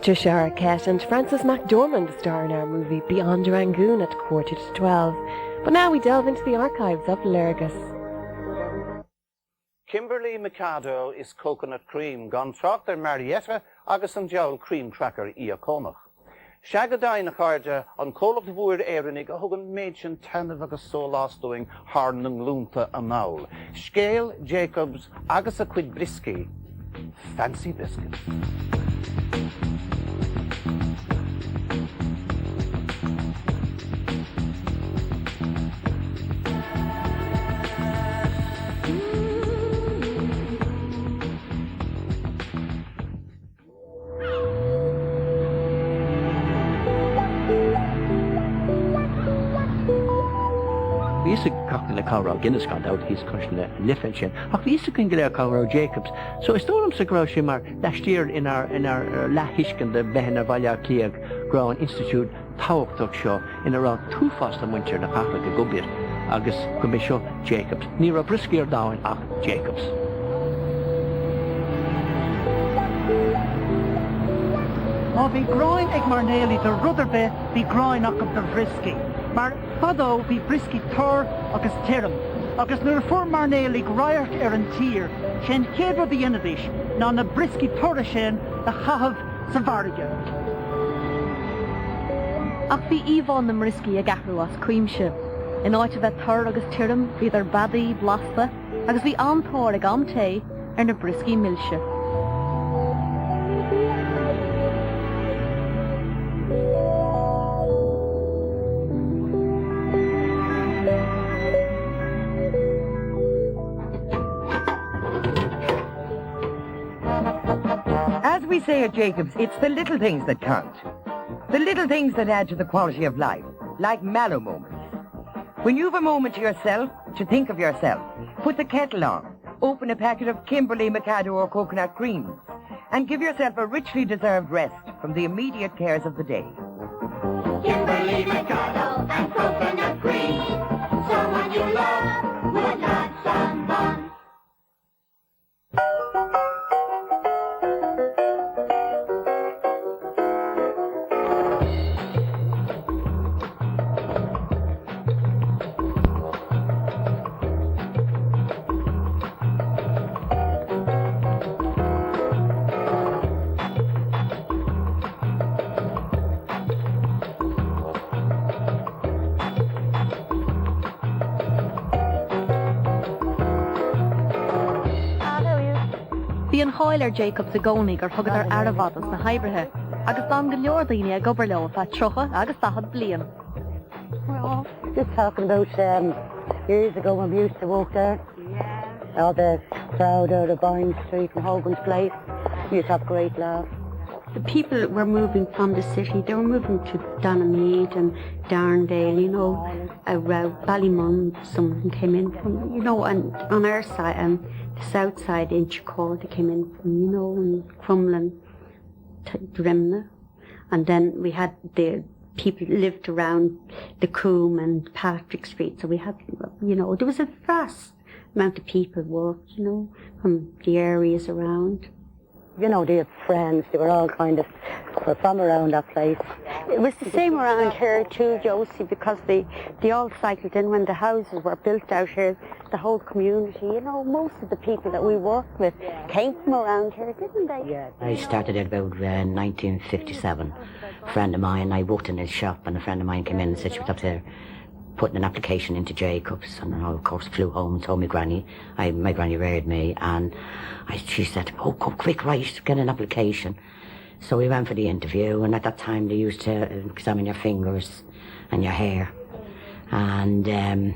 Patricia Arquette and Frances McDormand star in our movie Beyond Rangoon at 11:45. But now we delve into the archives of Léargas. Kimberly Mikado is coconut cream, gan trocht Marietta agus an jowl cream cracker Iacomach. Shagadain Harja on Call of the Wood Erinig a Hogan Mädchen Tanov agus Solas doing Harnung Lunta a Maul. Scale Jacobs agus a quid brisky. Fancy biscuits. We used to cocktail a Cowrow Guinness got out, he's crushing the Liffenchen. We used to get a Cowrow Jacobs. So I stole him to grow Shimar last year in our La Hishkin, the Behena Valya Kliag Growing Institute, Tawak Tuck Show, in around 2 Foster Winter, the Catholic a good bit. August Commission Jacobs. Near a briskier down at Jacobs. Oh, be groin ag mar nearly the rudderbe, be groin up the brisky. Mar fado be brisky tor agus tirum. Agus nur for mar nearly riot an tier. Shen kebra the inadish, na na brisky torishen, the chahav savarga. Ach be Yvonne the brisky a gahru as creamship. In out of a tor agus tirum, either badi, blasta, agus be antor ag amte, and a brisky milship. As we say at Jacobs, it's the little things that count. The little things that add to the quality of life, like mallow moments. When you've a moment to yourself, to think of yourself, put the kettle on, open a packet of Kimberly Mikado or coconut cream, and give yourself a richly deserved rest from the immediate cares of the day. Kimberly Mikado and coconut cream, someone you love would not someone. Bhí an Háilir Jacobs a gcónaí gur thugad ar aravadas na haibrithe, agus dám go leor daoine a gobar leo fa trocha agus dahad blian. Well, just talking about years ago when we used to walk there. Yeah. All the crowd out of Boyne Street and Hogan's Place. We used to have a great laugh. The people were moving from the city. They were moving to Donamead and Darndale, you know, around Ballymund. Some of them came in from, you know, and on our side, the south side in Chicago, they came in from, you know, and Crumlin to Drimna. And then we had the people lived around the Coombe and Patrick Street. So we had, you know, there was a vast amount of people worked, you know, from the areas around. You know, they had friends, they were all kind of were from around that place. It was the same around here too, Josie, because they all cycled in when the houses were built out here, the whole community, you know, most of the people that we worked with came from around here, didn't they? Yeah. I started at about 1957. A friend of mine, I worked in his shop, and a friend of mine came in and said she was up there putting an application into Jacobs, and I, of course, flew home and told my granny. My granny reared me, and she said, "Oh, come quick, right, get an application." So we went for the interview, and at that time they used to examine your fingers and your hair, and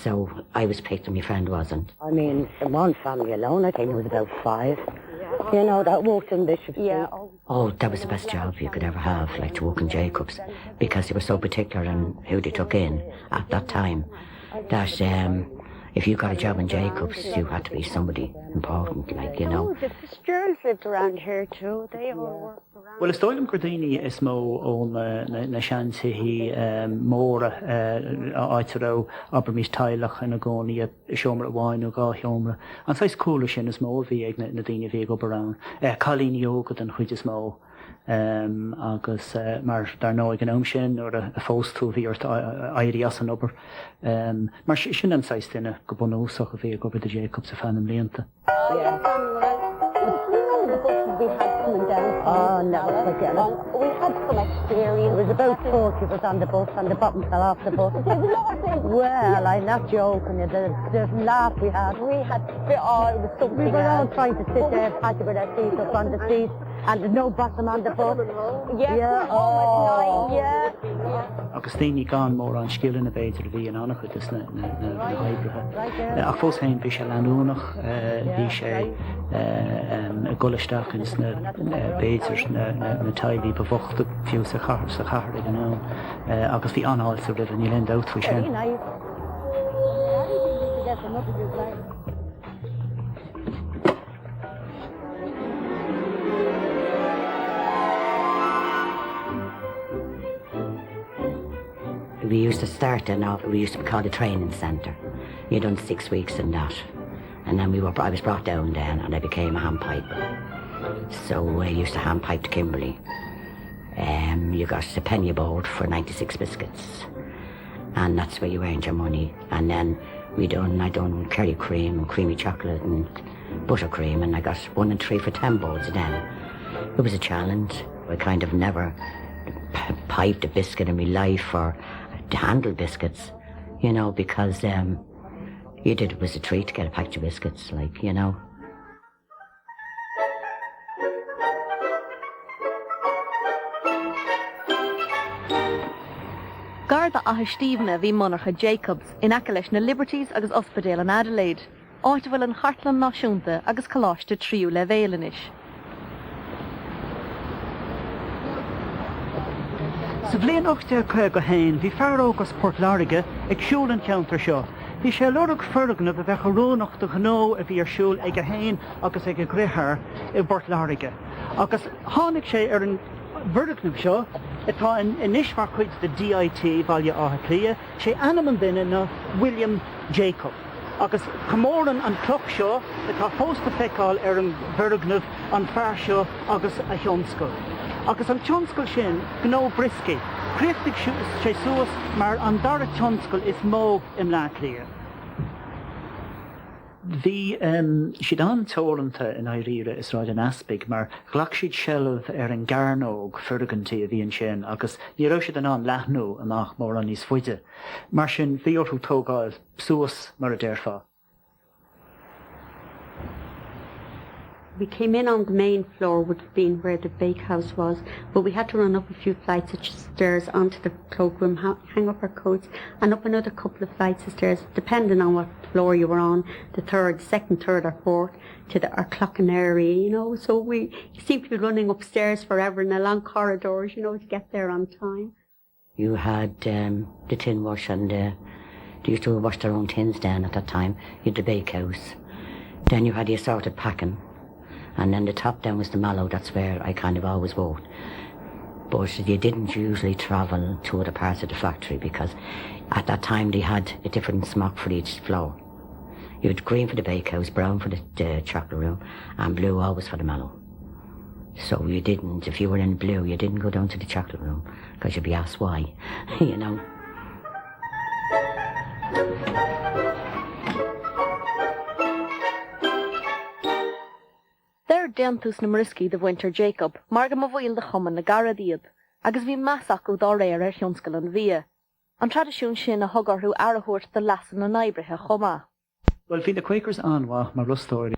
so I was picked and my friend wasn't. I mean, in one family alone, I think it was about 5. You know, that worked in Bishop Street. Yeah. Oh, that was the best job you could ever have, like to work in Jacobs, because they were so particular on who they took in at that time, that if you got a job in Jacobs, you had to be somebody important, like, you know. Oh, the Fitzgeralds lived around here too. They all worked around. Well, is Doylem Gradini is mo on na shanty he more aitero Abermis Tailach and a goni a shomer wine or ga homer and so coolish in a small veg na dini veg up around Colleen yogurt and which is mo agus mar dar no gan omshin or a false to the or ideas and upper mar shin and size dinner go bono so a veg over the Jacobs a fan and lenta. We had coming down. Oh, never forget it. We had some experience. There was about 40 of us on the bus, and the bottom fell off the bus. Well, I'm not joking. The laugh we had. We had, it was something. We were all trying to sit there, patting with our feet up on the seat, and there's no bottom on the bus. Yeah, agus daoine gan mór an scileanna beidir bhí an annach chud is na haibrithe. Ach fós hain bhí sé leanúnach, bhí sé golisteach in na beidir na taibhí bhachta fiú sa chahar an ann. Agus bhí anáil sa rih ní lend out faoi sin. We used to start we used to be called a training centre. You'd done 6 weeks in that. And then I was brought down then and I became a handpiper. So I used to handpipe to Kimberley. You got a penny a board for 96 biscuits. And that's where you earned your money. And then I done curry cream and creamy chocolate and buttercream, and I got 1 and 3 for 10 boards then. It was a challenge. I kind of never piped a biscuit in my life or to handle biscuits, you know, because it was a treat to get a package of biscuits, like, you know. Garda a Stephen bhí monarcha Jacobs in Achilles na Liberties agus Ospedale in Adelaide. Áit bhfuil an Hartland náisiúnta agus choláiste tríú le bhéalanis. Sa bblion 8 go hain, bhí fearógus Port Láirge ag siúl an ceantar seo. Bhí sé lorug fergan a bheith chorónach do gnó a bhí ar siúl ag a hain agus ag a grithar i Port Láirge. Agus tháinig sé ar an bhurdagnam seo, atá in ismar chuid de DIT bhaile átha clia, sé anam duine na William Jacob. Agus chomóran an cloch seo, atá fósta feicáil ar an bhurdagnamh an fear seo agus a thionscail. Agus an tionscail sin gnó brisci. Críochtaigh sé suas mar an dara tionscail is mó im lá clia. Bhí siad an tóranta in Éiríre is ráid an aspig, mar ghlach siad seileamh ar an garnóg furgantí a bhíonn sin, agus ní raibh siad an leathnú amach mór an níos fuide. Mar sin bhí orthú tógáil suas mar a deirfá. We came in on the main floor, would have been where the bakehouse was, but we had to run up a few flights of stairs onto the cloakroom, hang up our coats, and up another couple of flights of stairs, depending on what floor you were on, the second, third or fourth, to our clocking area, you know. So we seemed to be running upstairs forever in along corridors, you know, to get there on time. You had the tin wash, and they used to wash their own tins then at that time. You had the bakehouse. Then you had the assorted packing. And then the top down was the mallow, that's where I kind of always walked. But you didn't usually travel to other parts of the factory because at that time they had a different smock for each floor. You had green for the bakehouse, brown for the chocolate room, and blue always for the mallow. So you didn't, if you were in blue, you didn't go down to the chocolate room because you'd be asked why, you know. There dentus na Mariski the winter Jacob, margam a bhil de chuman na garadiad, agus bhí measach ó dá réir ar thionscail an bhia. An tradiisiún sin a thugarthú arahúirt de lasan na naibrithe chomá. Well, bhí na Quakers anmha mar rustóirí